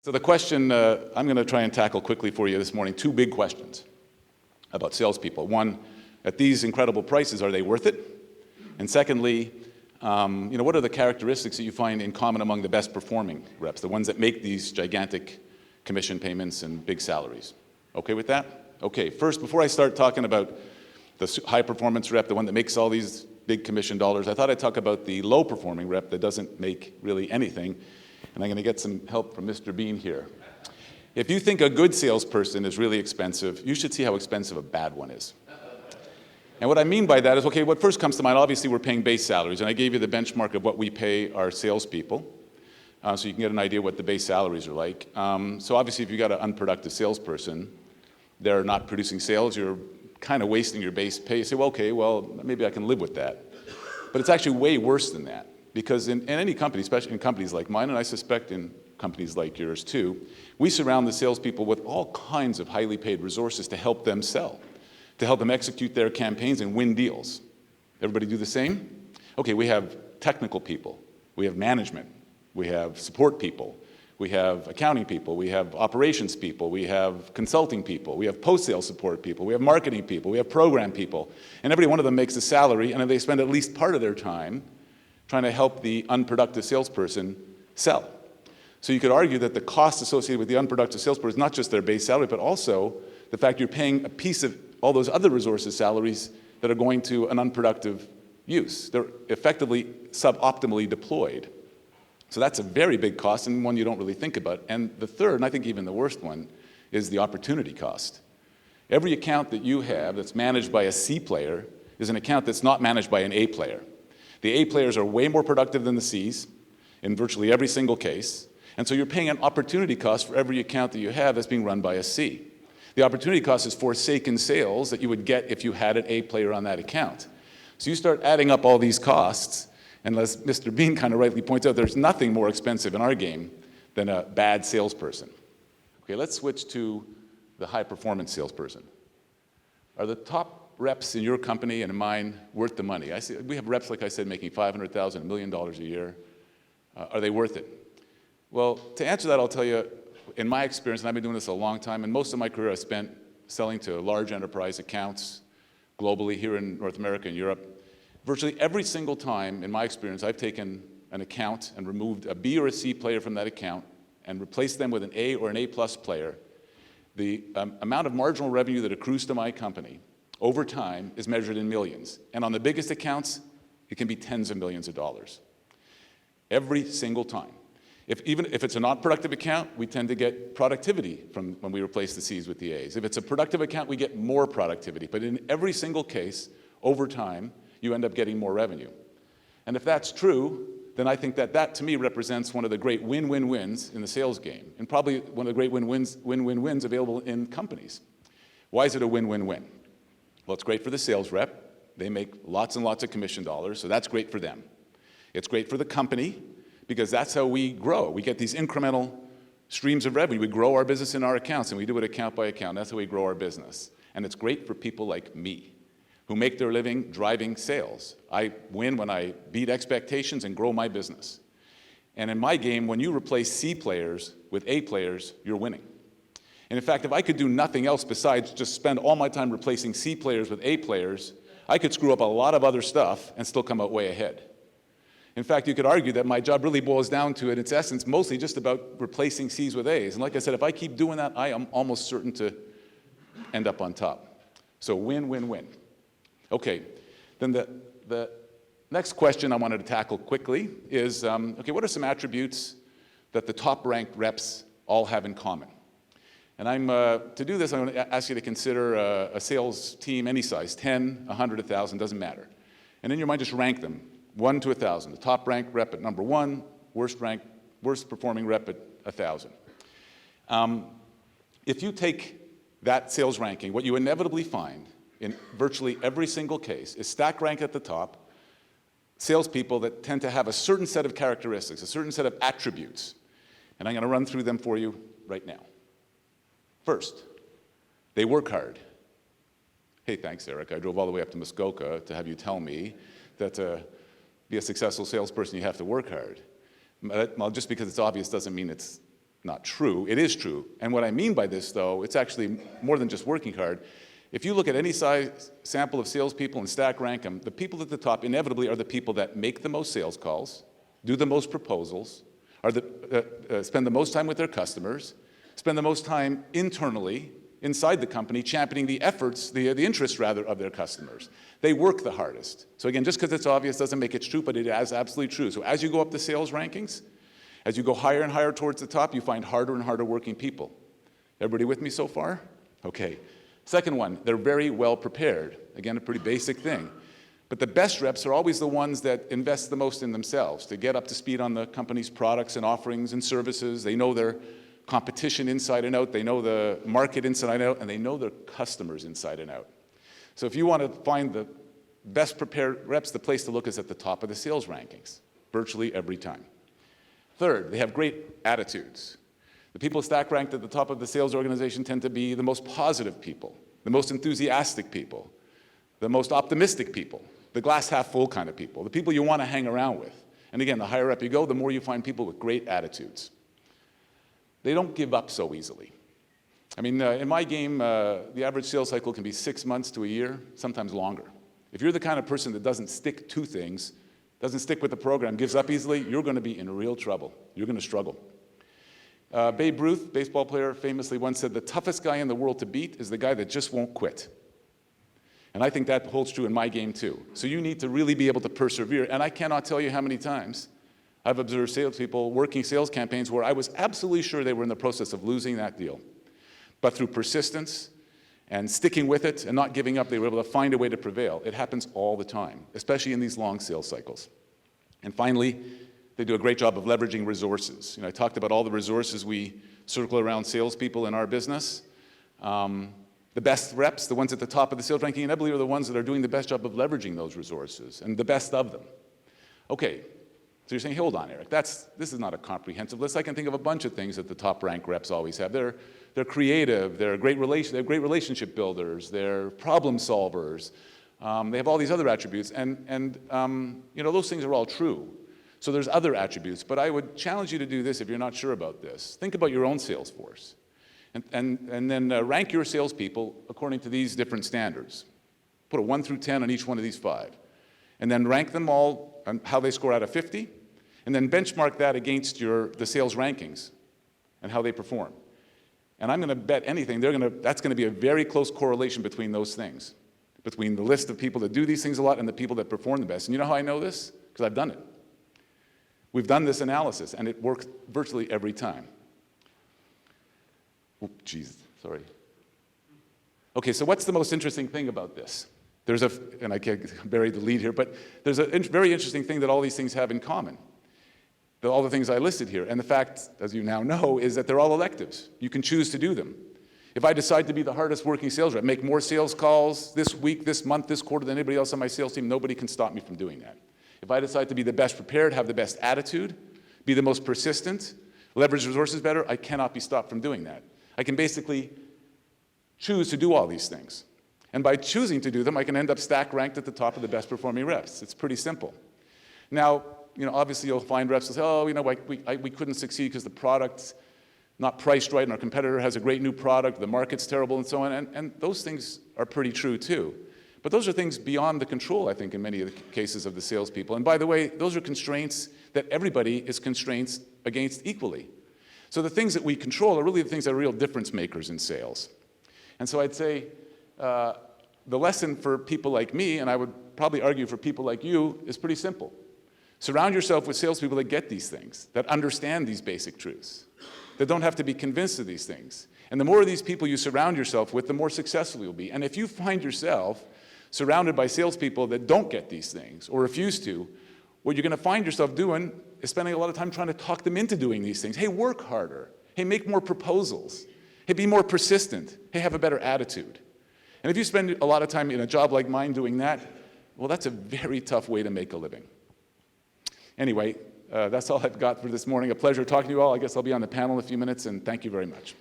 So the question I'm going to try and tackle quickly for you this morning, two big questions about salespeople. One, at these incredible prices, are they worth it? And secondly, what are the characteristics that you find in common among the best performing reps, the ones that make these gigantic commission payments and big salaries? Okay with that? Okay, first, before I start talking about the high performance rep, the one that makes all these big commission dollars, I thought I'd talk about the low performing rep that doesn't make really anything. And I'm going to get some help from Mr. Bean here. If you think a good salesperson is really expensive, you should see how expensive a bad one is. And what I mean by that is, okay, what first comes to mind, obviously we're paying base salaries, and I gave you the benchmark of what we pay our salespeople, so you can get an idea what the base salaries are like. So obviously if you've got an unproductive salesperson, they're not producing sales, you're kind of wasting your base pay. You say, well, okay, well, maybe I can live with that. But it's actually way worse than that. Because in any company, especially in companies like mine, and I suspect in companies like yours too, we surround the salespeople with all kinds of highly paid resources to help them sell, to help them execute their campaigns and win deals. Everybody do the same? Okay, we have technical people, we have management, we have support people, we have accounting people, we have operations people, we have consulting people, we have post-sale support people, we have marketing people, we have program people, and every one of them makes a salary, and they spend at least part of their time trying to help the unproductive salesperson sell. So you could argue that the cost associated with the unproductive salesperson is not just their base salary, but also the fact you're paying a piece of all those other resources' salaries that are going to an unproductive use. They're effectively suboptimally deployed. So that's a very big cost and one you don't really think about. And the third, and I think even the worst one, is the opportunity cost. Every account that you have that's managed by a C player is an account that's not managed by an A player. The A players are way more productive than the Cs in virtually every single case, and so you're paying an opportunity cost for every account that you have that's being run by a C. The opportunity cost is forsaken sales that you would get if you had an A player on that account. So you start adding up all these costs, and as Mr. Bean kind of rightly points out, there's nothing more expensive in our game than a bad salesperson. Okay, let's switch to the high-performance salesperson. Are the top reps in your company and in mine worth the money? We have reps, like I said, making $500,000, $1 million a year. Are they worth it? Well, to answer that, I'll tell you, in my experience, and I've been doing this a long time, and most of my career I spent selling to large enterprise accounts globally here in North America and Europe. Virtually every single time, in my experience, I've taken an account and removed a B or a C player from that account and replaced them with an A or an A-plus player. The amount of marginal revenue that accrues to my company over time is measured in millions. And on the biggest accounts, it can be tens of millions of dollars. Every single time. Even if it's a not productive account, we tend to get productivity from when we replace the Cs with the As. If it's a productive account, we get more productivity. But in every single case, over time, you end up getting more revenue. And if that's true, then I think that to me represents one of the great win-win-wins in the sales game, and probably one of the great win-win-wins available in companies. Why is it a win-win-win? Well, it's great for the sales rep. They make lots and lots of commission dollars, so that's great for them. It's great for the company because that's how we grow. We get these incremental streams of revenue. We grow our business in our accounts, and we do it account by account. That's how we grow our business. And it's great for people like me who make their living driving sales. I win when I beat expectations and grow my business. And in my game, when you replace C players with A players, you're winning. And in fact, if I could do nothing else besides just spend all my time replacing C players with A players, I could screw up a lot of other stuff and still come out way ahead. In fact, you could argue that my job really boils down to, in its essence, mostly just about replacing Cs with As. And like I said, if I keep doing that, I am almost certain to end up on top. So win, win, win. Okay, then the next question I wanted to tackle quickly is, okay, what are some attributes that the top-ranked reps all have in common? And to do this, I'm going to ask you to consider a sales team any size, 10, 100, 1,000, doesn't matter. And in your mind, just rank them, 1 to 1,000. The top-ranked rep at number 1, worst-performing rep at 1,000. If you take that sales ranking, what you inevitably find in virtually every single case is stack rank at the top, salespeople that tend to have a certain set of characteristics, a certain set of attributes. And I'm going to run through them for you right now. First, they work hard. Hey, thanks, Eric. I drove all the way up to Muskoka to have you tell me that to be a successful salesperson, you have to work hard. Well, just because it's obvious doesn't mean it's not true. It is true. And what I mean by this, though, it's actually more than just working hard. If you look at any size sample of salespeople and stack rank them, the people at the top inevitably are the people that make the most sales calls, do the most proposals, spend the most time with their customers, spend the most time internally inside the company championing the efforts, the interests rather, of their customers. They work the hardest. So again, just because it's obvious doesn't make it true, but it is absolutely true. So as you go up the sales rankings, as you go higher and higher towards the top, you find harder and harder working people. Everybody with me so far? Okay. Second one, they're very well prepared. Again, a pretty basic thing. But the best reps are always the ones that invest the most in themselves to get up to speed on the company's products and offerings and services. They know their competition inside and out. They know the market inside and out, and they know their customers inside and out. So if you want to find the best prepared reps, the place to look is at the top of the sales rankings, virtually every time. Third, they have great attitudes. The people stack ranked at the top of the sales organization tend to be the most positive people, the most enthusiastic people, the most optimistic people, the glass half full kind of people, the people you want to hang around with. And again, the higher up you go, the more you find people with great attitudes. They don't give up so easily. I mean, in my game, the average sales cycle can be 6 months to a year, sometimes longer. If you're the kind of person that doesn't stick to things, doesn't stick with the program, gives up easily, you're going to be in real trouble. You're going to struggle. Babe Ruth, baseball player, famously once said, the toughest guy in the world to beat is the guy that just won't quit. And I think that holds true in my game too. So you need to really be able to persevere. And I cannot tell you how many times I've observed salespeople working sales campaigns where I was absolutely sure they were in the process of losing that deal. But through persistence and sticking with it and not giving up, they were able to find a way to prevail. It happens all the time, especially in these long sales cycles. And finally, they do a great job of leveraging resources. You know, I talked about all the resources we circle around salespeople in our business. The best reps, the ones at the top of the sales ranking, and I believe are the ones that are doing the best job of leveraging those resources, and the best of them. Okay, so you're saying, hold on, Eric, this is not a comprehensive list. I can think of a bunch of things that the top rank reps always have. They're creative, they're great relationship builders, they're problem solvers, they have all these other attributes, and you know, those things are all true. So there's other attributes, but I would challenge you to do this if you're not sure about this. Think about your own sales force. And then rank your salespeople according to these different standards. Put a 1 through 10 on each one of these 5. And then rank them all on how they score out of 50. And then benchmark that against the sales rankings and how they perform. And I'm going to bet anything, that's going to be a very close correlation between those things. Between the list of people that do these things a lot and the people that perform the best. And you know how I know this? Because I've done it. We've done this analysis, and it works virtually every time. Oh, geez, sorry. Okay, so what's the most interesting thing about this? And I can't bury the lead here, but there's a very interesting thing that all these things have in common. All the things I listed here. And the fact, as you now know, is that they're all electives. You can choose to do them. If I decide to be the hardest working sales rep, make more sales calls this week, this month, this quarter than anybody else on my sales team, nobody can stop me from doing that. If I decide to be the best prepared, have the best attitude, be the most persistent, leverage resources better, I cannot be stopped from doing that. I can basically choose to do all these things. And by choosing to do them, I can end up stack ranked at the top of the best performing reps. It's pretty simple. Now, you know, obviously you'll find reps who say, oh, you know, we couldn't succeed because the product's not priced right and our competitor has a great new product, the market's terrible and so on. And those things are pretty true too. But those are things beyond the control, I think, in many of the cases of the salespeople. And by the way, those are constraints that everybody is constrained against equally. So the things that we control are really the things that are real difference makers in sales. And so I'd say the lesson for people like me, and I would probably argue for people like you, is pretty simple. Surround yourself with salespeople that get these things, that understand these basic truths, that don't have to be convinced of these things. And the more of these people you surround yourself with, the more successful you'll be. And if you find yourself surrounded by salespeople that don't get these things or refuse to, what you're going to find yourself doing is spending a lot of time trying to talk them into doing these things. Hey, work harder. Hey, make more proposals. Hey, be more persistent. Hey, have a better attitude. And if you spend a lot of time in a job like mine doing that, well, that's a very tough way to make a living. Anyway, that's all I've got for this morning. A pleasure talking to you all. I guess I'll be on the panel in a few minutes, and thank you very much.